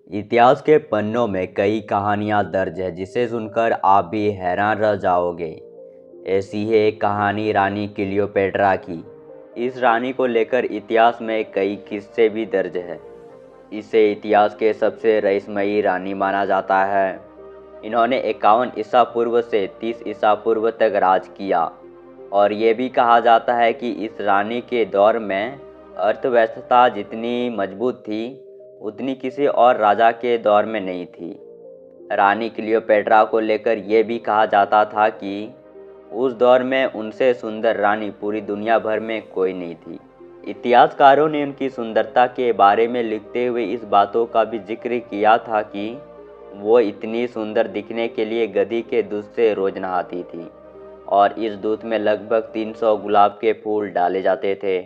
इतिहास के पन्नों में कई कहानियां दर्ज है जिसे सुनकर आप भी हैरान रह जाओगे। ऐसी है एक कहानी रानी क्लियोपेट्रा की। इस रानी को लेकर इतिहास में कई किस्से भी दर्ज है। इसे इतिहास के सबसे रहस्यमयी रानी माना जाता है। इन्होंने 51 ईसा पूर्व से 30 ईसा पूर्व तक राज किया और ये भी कहा जाता है कि इस रानी के दौर में अर्थव्यवस्था जितनी मजबूत थी उतनी किसी और राजा के दौर में नहीं थी। रानी क्लियोपेट्रा को लेकर यह भी कहा जाता था कि उस दौर में उनसे सुंदर रानी पूरी दुनिया भर में कोई नहीं थी। इतिहासकारों ने उनकी सुंदरता के बारे में लिखते हुए इस बातों का भी जिक्र किया था कि वो इतनी सुंदर दिखने के लिए गधी के दूध से रोज नहाती थी और इस दूध में लगभग 300 गुलाब के फूल डाले जाते थे।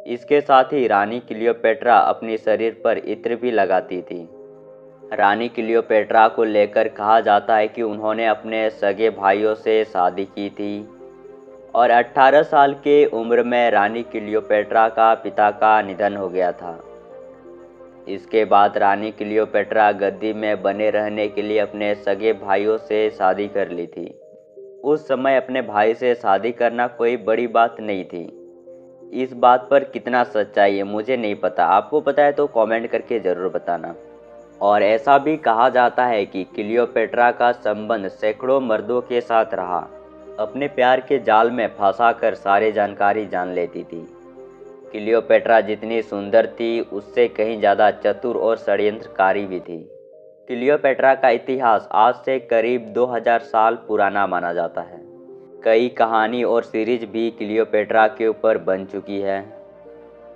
इसके साथ ही रानी क्लियोपेट्रा अपने शरीर पर इत्र भी लगाती थी। रानी क्लियोपेट्रा को लेकर कहा जाता है कि उन्होंने अपने सगे भाइयों से शादी की थी और 18 साल के उम्र में रानी क्लियोपेट्रा का पिता का निधन हो गया था। इसके बाद रानी क्लियोपेट्रा गद्दी में बने रहने के लिए अपने सगे भाइयों से शादी कर ली थी। उस समय अपने भाई से शादी करना कोई बड़ी बात नहीं थी। इस बात पर कितना सच्चाई है मुझे नहीं पता, आपको पता है तो कमेंट करके ज़रूर बताना। और ऐसा भी कहा जाता है कि क्लियोपेट्रा का संबंध सैकड़ों मर्दों के साथ रहा। अपने प्यार के जाल में फंसाकर सारी जानकारी जान लेती थी। क्लियोपेट्रा जितनी सुंदर थी उससे कहीं ज़्यादा चतुर और षड्यंत्रकारी भी थी। क्लियोपेट्रा का इतिहास आज से करीब 2000 साल पुराना माना जाता है। कई कहानी और सीरीज भी क्लियोपेट्रा के ऊपर बन चुकी है।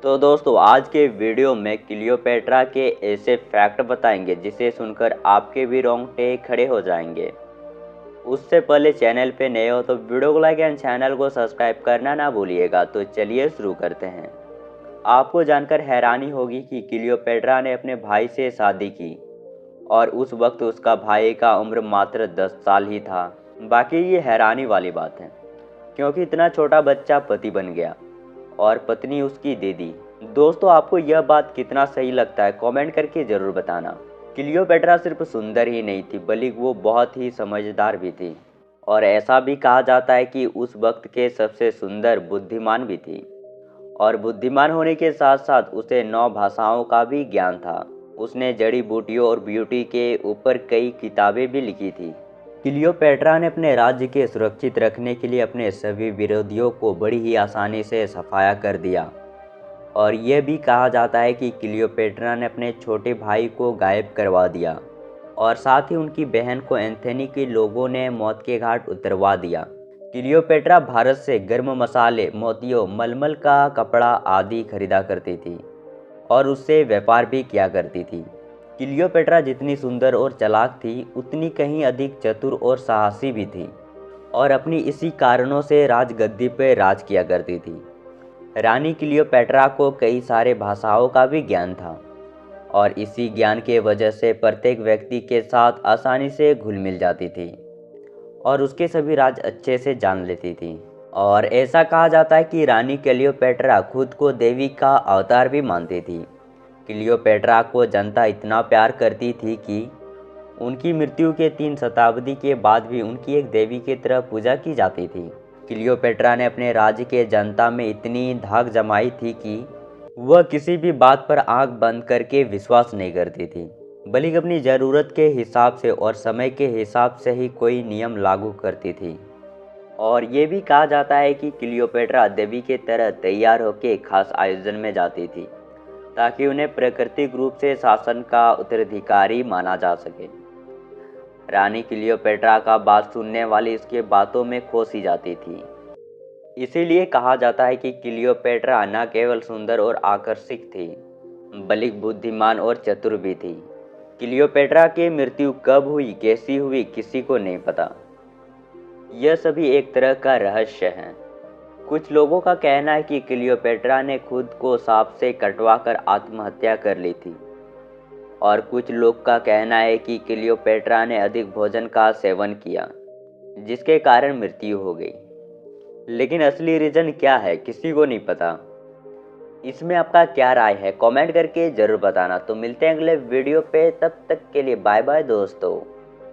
तो दोस्तों आज के वीडियो में क्लियोपेट्रा के ऐसे फैक्ट बताएंगे जिसे सुनकर आपके भी रोंगटे खड़े हो जाएंगे। उससे पहले चैनल पे नए हो तो वीडियो को लाइक एंड चैनल को सब्सक्राइब करना ना भूलिएगा। तो चलिए शुरू करते हैं। आपको जानकर हैरानी होगी कि क्लियोपेट्रा ने अपने भाई से शादी की और उस वक्त उसका भाई का उम्र मात्र 10 साल ही था। बाकी ये हैरानी वाली बात है क्योंकि इतना छोटा बच्चा पति बन गया और पत्नी उसकी दे दी। दोस्तों आपको यह बात कितना सही लगता है कमेंट करके ज़रूर बताना। क्लियोपेट्रा सिर्फ सुंदर ही नहीं थी बल्कि वो बहुत ही समझदार भी थी और ऐसा भी कहा जाता है कि उस वक्त के सबसे सुंदर बुद्धिमान भी थी। और बुद्धिमान होने के साथ साथ उसे 9 भाषाओं का भी ज्ञान था। उसने जड़ी बूटियों और ब्यूटी के ऊपर कई किताबें भी लिखी थी। क्लियोपेट्रा ने अपने राज्य के सुरक्षित रखने के लिए अपने सभी विरोधियों को बड़ी ही आसानी से सफाया कर दिया। और यह भी कहा जाता है कि क्लियोपेट्रा ने अपने छोटे भाई को गायब करवा दिया और साथ ही उनकी बहन को एंथनी के लोगों ने मौत के घाट उतरवा दिया। क्लियोपेट्रा भारत से गर्म मसाले, मोतियों, मलमल का कपड़ा आदि खरीदा करती थी और उससे व्यापार भी किया करती थी। क्लियोपेट्रा जितनी सुंदर और चालाक थी उतनी कहीं अधिक चतुर और साहसी भी थी और अपनी इसी कारणों से राजगद्दी पर राज किया करती थी। रानी क्लियोपेट्रा को कई सारे भाषाओं का भी ज्ञान था और इसी ज्ञान के वजह से प्रत्येक व्यक्ति के साथ आसानी से घुल मिल जाती थी और उसके सभी राज अच्छे से जान लेती थी। और ऐसा कहा जाता है कि रानी क्लियोपेट्रा खुद को देवी का अवतार भी मानती थी। क्लियोपेट्रा को जनता इतना प्यार करती थी कि उनकी मृत्यु के 3 शताब्दी के बाद भी उनकी एक देवी की तरह पूजा की जाती थी। क्लियोपेट्रा ने अपने राज्य के जनता में इतनी धाक जमाई थी कि वह किसी भी बात पर आंख बंद करके विश्वास नहीं करती थी बल्कि अपनी ज़रूरत के हिसाब से और समय के हिसाब से ही कोई नियम लागू करती थी। और ये भी कहा जाता है कि क्लियोपेट्रा देवी के तरह तैयार होकर खास आयोजन में जाती थी ताकि उन्हें प्राकृतिक रूप से शासन का उत्तराधिकारी माना जा सके। रानी क्लियोपेट्रा का बात सुनने वाली इसके बातों में खो सी जाती थी। इसीलिए कहा जाता है कि क्लियोपेट्रा न केवल सुंदर और आकर्षक थी बल्कि बुद्धिमान और चतुर भी थी। क्लियोपेट्रा की मृत्यु कब हुई, कैसी हुई, किसी को नहीं पता। यह सभी एक तरह का रहस्य है। कुछ लोगों का कहना है कि क्लियोपेट्रा ने खुद को सांप से कटवाकर आत्महत्या कर ली थी और कुछ लोग का कहना है कि क्लियोपेट्रा ने अधिक भोजन का सेवन किया जिसके कारण मृत्यु हो गई। लेकिन असली रीजन क्या है किसी को नहीं पता। इसमें आपका क्या राय है कमेंट करके ज़रूर बताना। तो मिलते हैं अगले वीडियो पे, तब तक के लिए बाय बाय दोस्तों।